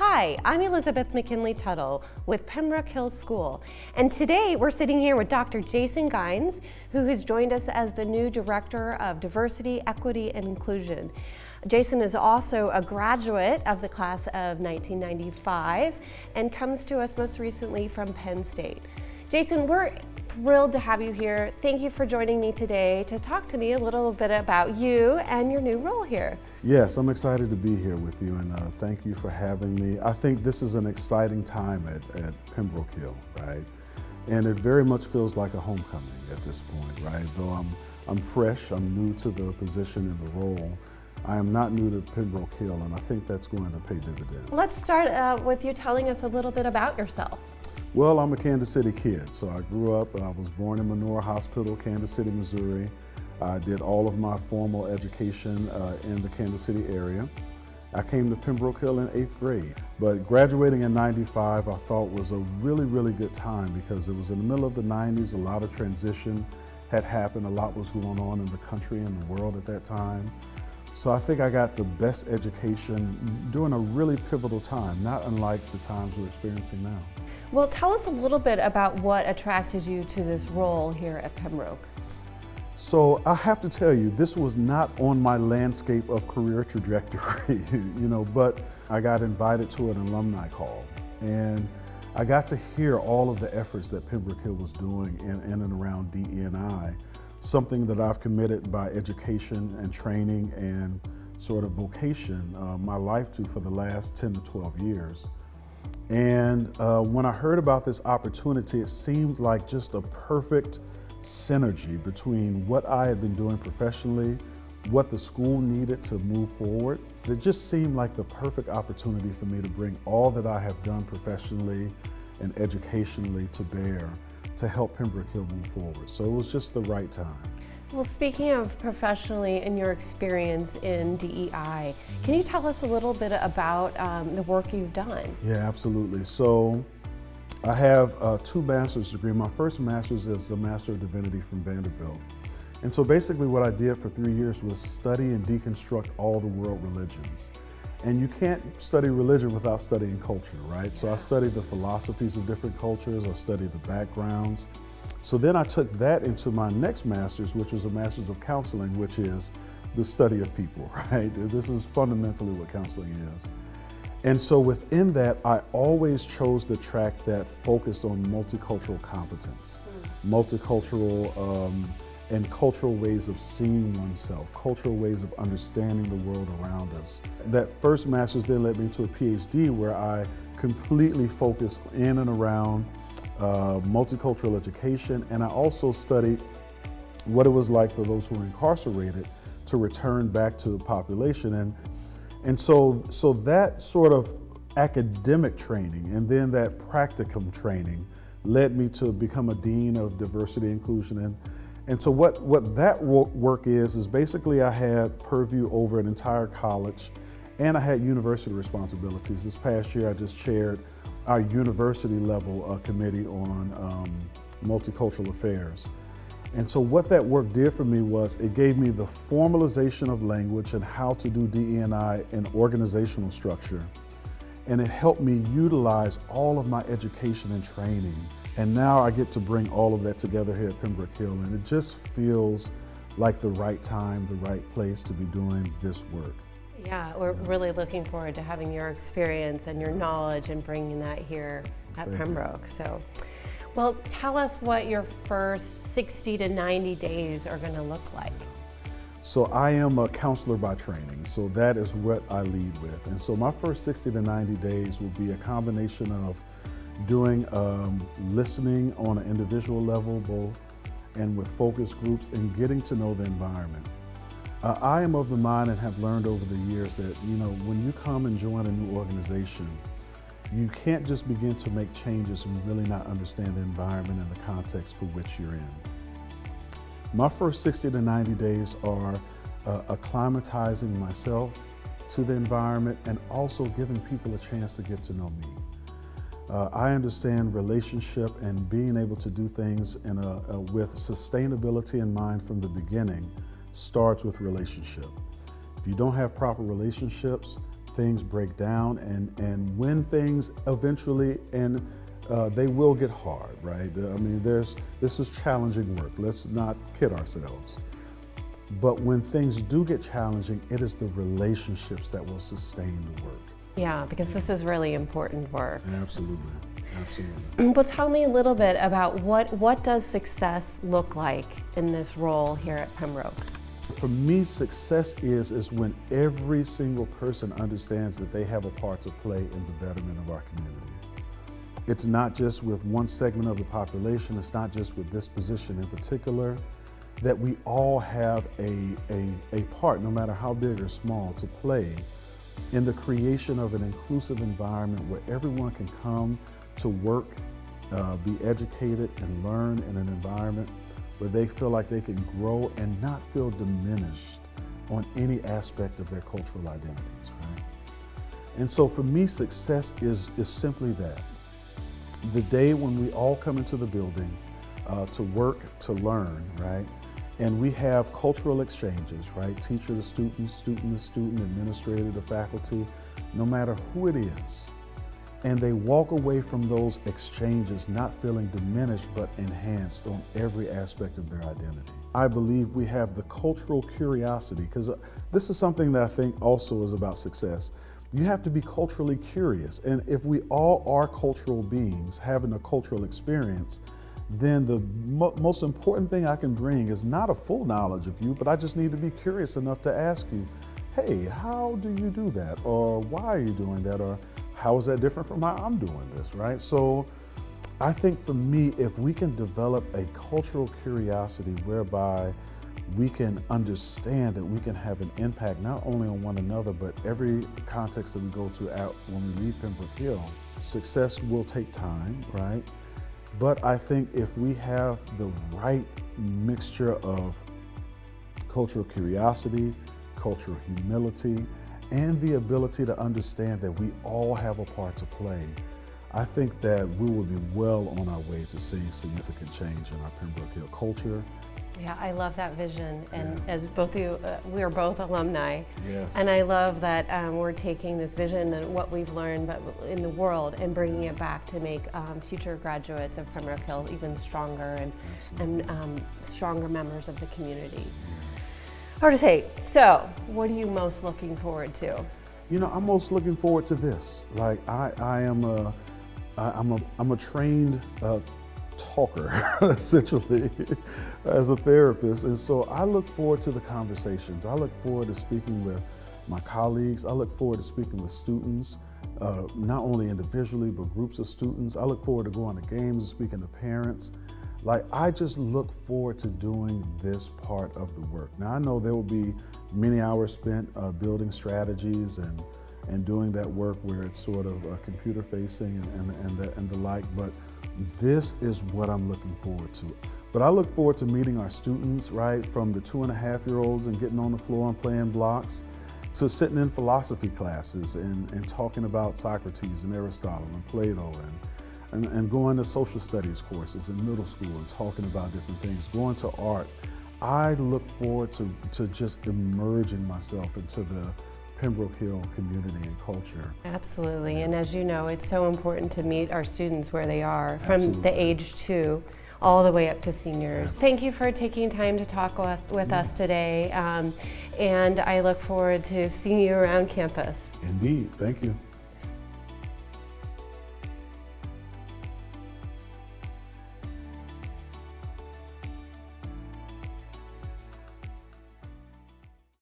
Hi, I'm Elizabeth McKinley Tuttle with Pembroke Hill School, and today we're sitting here with Dr. Jason Gines, who has joined us as the new Director of Diversity, Equity, and Inclusion. Jason is also a graduate of the class of 1995 and comes to us most recently from Penn State. Jason, we're thrilled to have you here. Thank you for joining me today to talk to me a little bit about you and your new role here. Yes, I'm excited to be here with you, and thank you for having me. I think this is an exciting time at Pembroke Hill, right? And it very much feels like a homecoming at this point, right? Though I'm fresh, I'm new to the position and the role, I am not new to Pembroke Hill, and I think that's going to pay dividends. Let's start with you telling us a little bit about yourself. Well, I'm a Kansas City kid, so I grew up, I was born in Menora Hospital, Kansas City, Missouri. I did all of my formal education in the Kansas City area. I came to Pembroke Hill in 8th grade, but graduating in '95 I thought was a really, really good time because it was in the middle of the '90s, a lot of transition had happened, a lot was going on in the country and the world at that time. So I think I got the best education during a really pivotal time, not unlike the times we're experiencing now. Well, tell us a little bit about what attracted you to this role here at Pembroke. So I have to tell you, this was not on my landscape of career trajectory, but I got invited to an alumni call, and I got to hear all of the efforts that Pembroke Hill was doing in and around DE&I, something that I've committed by education and training and sort of vocation my life to for the last 10 to 12 years. And when I heard about this opportunity, it seemed like just a perfect synergy between what I had been doing professionally, what the school needed to move forward. It just seemed like the perfect opportunity for me to bring all that I have done professionally and educationally to bear to help Pembroke Hill move forward. So it was just the right time. Well, speaking of professionally and your experience in DEI, can you tell us a little bit about the work you've done? Yeah, absolutely. So I have 2 master's degrees. My first master's is a Master of Divinity from Vanderbilt. And so basically what I did for 3 years was study and deconstruct all the world religions. And you can't study religion without studying culture, right? So I studied the philosophies of different cultures, I studied the backgrounds. So then I took that into my next master's, which was a Master's of Counseling, which is the study of people, right? This is fundamentally what counseling is. And so within that, I always chose the track that focused on multicultural competence, multicultural and cultural ways of seeing oneself, cultural ways of understanding the world around us. That first master's then led me to a Ph.D. where I completely focused in and around multicultural education, and I also studied what it was like for those who were incarcerated to return back to the population. And so that sort of academic training and then that practicum training led me to become a Dean of Diversity, Inclusion, and so what that work is basically I had purview over an entire college, and I had university responsibilities. This past year I just chaired our university level committee on multicultural affairs. And so what that work did for me was it gave me the formalization of language and how to do DE&I in organizational structure. And it helped me utilize all of my education and training. And now I get to bring all of that together here at Pembroke Hill, and it just feels like the right time, the right place to be doing this work. Yeah, we're really looking forward to having your experience and your knowledge and bringing that here at Pembroke. So, well, tell us what your first 60 to 90 days are going to look like. So I am a counselor by training, so that is what I lead with. And so my first 60 to 90 days will be a combination of doing listening on an individual level, both and with focus groups, and getting to know the environment. I am of the mind and have learned over the years that, when you come and join a new organization, you can't just begin to make changes and really not understand the environment and the context for which you're in. My first 60 to 90 days are acclimatizing myself to the environment and also giving people a chance to get to know me. I understand relationship and being able to do things with sustainability in mind from the beginning starts with relationship. If you don't have proper relationships, things break down and when things eventually, and they will get hard, right? I mean, this is challenging work. Let's not kid ourselves. But when things do get challenging, it is the relationships that will sustain the work. Yeah, because this is really important work. Absolutely, absolutely. Well, tell me a little bit about what does success look like in this role here at Pembroke? For me, success is when every single person understands that they have a part to play in the betterment of our community. It's not just with one segment of the population, it's not just with this position in particular, that we all have a part, no matter how big or small, to play in the creation of an inclusive environment where everyone can come to work, be educated, and learn in an environment where they feel like they can grow and not feel diminished on any aspect of their cultural identities, right? And so for me, success is simply that. The day when we all come into the building to work, to learn, right? And we have cultural exchanges, right? Teacher to student, student to student, administrator to faculty, no matter who it is. And they walk away from those exchanges not feeling diminished, but enhanced on every aspect of their identity. I believe we have the cultural curiosity, because this is something that I think also is about success. You have to be culturally curious. And if we all are cultural beings having a cultural experience, then the most important thing I can bring is not a full knowledge of you, but I just need to be curious enough to ask you, hey, how do you do that? Or why are you doing that? Or how is that different from how I'm doing this, right? So I think for me, if we can develop a cultural curiosity whereby we can understand that we can have an impact not only on one another, but every context that we go to out when we leave Pembroke Hill, success will take time, right? But I think if we have the right mixture of cultural curiosity, cultural humility, and the ability to understand that we all have a part to play, I think that we will be well on our way to seeing significant change in our Pembroke Hill culture. Yeah, I love that vision, and Yeah. as both of you, we are both alumni. Yes. And I love that we're taking this vision and what we've learned but in the world and bringing it back to make future graduates of Pembroke Hill even stronger and stronger members of the community. Hard to say. So, what are you most looking forward to? You know, I'm most looking forward to this. Like I'm a trained talker, essentially, as a therapist. And so I look forward to the conversations. I look forward to speaking with my colleagues. I look forward to speaking with students, not only individually, but groups of students. I look forward to going to games and speaking to parents. Like, I just look forward to doing this part of the work. Now, I know there will be many hours spent building strategies and doing that work where it's sort of computer facing and the like, but this is what I'm looking forward to. But I look forward to meeting our students, right, from the 2.5-year-olds and getting on the floor and playing blocks, to sitting in philosophy classes and talking about Socrates and Aristotle and Plato and going to social studies courses in middle school and talking about different things, going to art. I look forward to just immersing myself into the Pembroke Hill community and culture. Absolutely, and as you know, it's so important to meet our students where they are, from Absolutely. the age 2 all the way up to seniors. Thank you for taking time to talk with us today, and I look forward to seeing you around campus. Indeed, thank you.